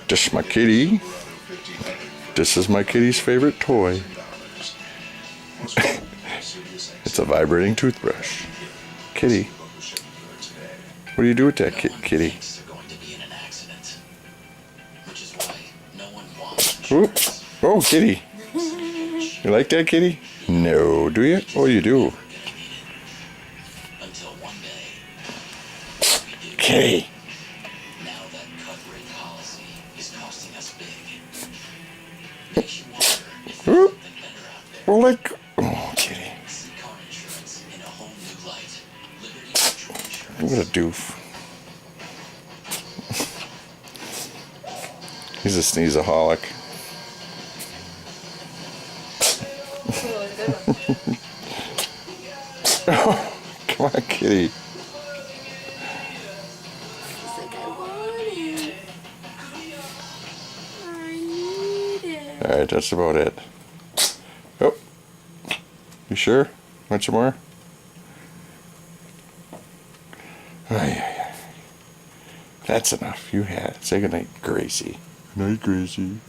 This is my kitty. This is my kitty's favorite toy. It's a vibrating toothbrush. Kitty. What do you do with that kitty? Oop. Oh, kitty. You like that kitty? No, do you? Oh, you do. Kitty. Oop. Well, let go. Oh, kitty. What a doof. He's a sneezaholic. Oh, come on, kitty. He's like, I want it. I need it. Alright, that's about it. Oh. You sure? Want some more? Ay. That's enough. You had it. Say goodnight, Gracie. Good night, Gracie.